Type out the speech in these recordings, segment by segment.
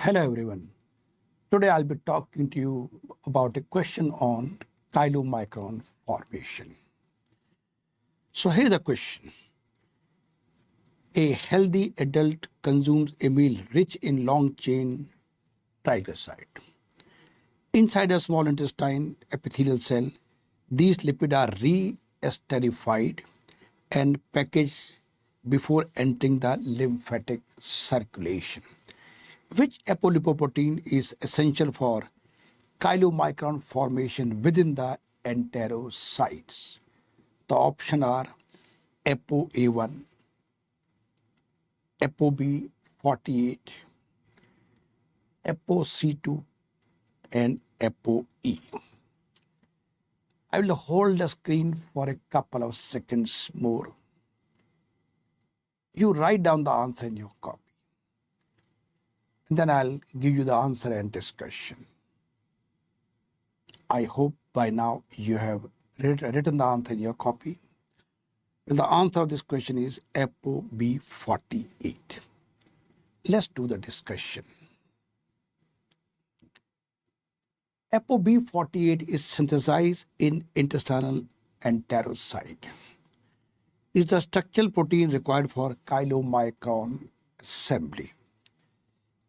Hello everyone. Today I'll be talking to you about a question on chylomicron formation. So here's the question. A healthy adult consumes a meal rich in long-chain triglyceride. Inside a small intestine epithelial cell, these lipids are re-esterified and packaged before entering the lymphatic circulation. Which apolipoprotein is essential for chylomicron formation within the enterocytes? The options are ApoA1, ApoB48, ApoC2, and ApoE. I will hold the screen for a couple of seconds more. You write down the answer in your copy. And then I'll give you the answer and discussion. I hope by now you have written the answer in your copy. Well, the answer of this question is ApoB48. Let's do the discussion. ApoB48 is synthesized in intestinal enterocyte. It is the structural protein required for chylomicron assembly.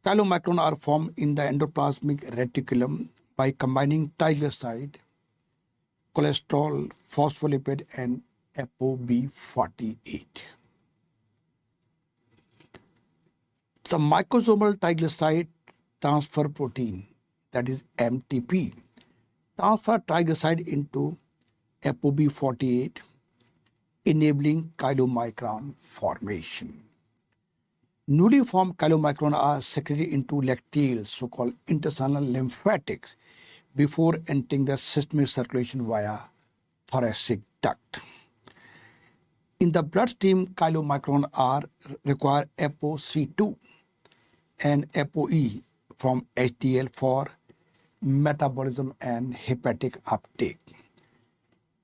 Chylomicron are formed in the endoplasmic reticulum by combining triglyceride, cholesterol, phospholipid, and ApoB48. The microsomal triglyceride transfer protein, that is MTP, transfer triglyceride into ApoB48, enabling chylomicron formation. Newly formed chylomicron are secreted into lacteals, so-called intestinal lymphatics, before entering the systemic circulation via thoracic duct. In the bloodstream, chylomicron are require ApoC2 and ApoE from HDL for metabolism and hepatic uptake.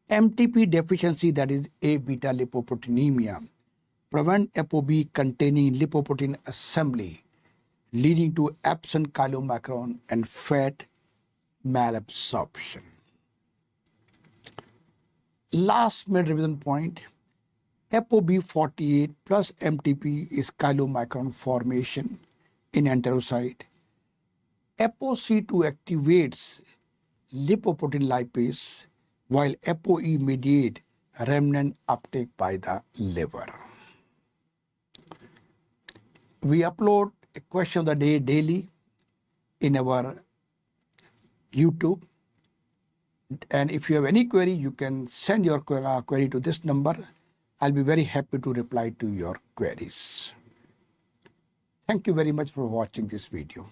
MTP deficiency, that is A-beta lipoproteinemia, prevent ApoB containing lipoprotein assembly, leading to absent chylomicron and fat malabsorption. Last minute revision point, ApoB48 plus MTP is chylomicron formation in enterocyte. ApoC2 activates lipoprotein lipase, while ApoE mediates remnant uptake by the liver. We upload a question of the day daily in our YouTube. And if you have any query, you can send your query to this number. I'll be very happy to reply to your queries. Thank you very much for watching this video.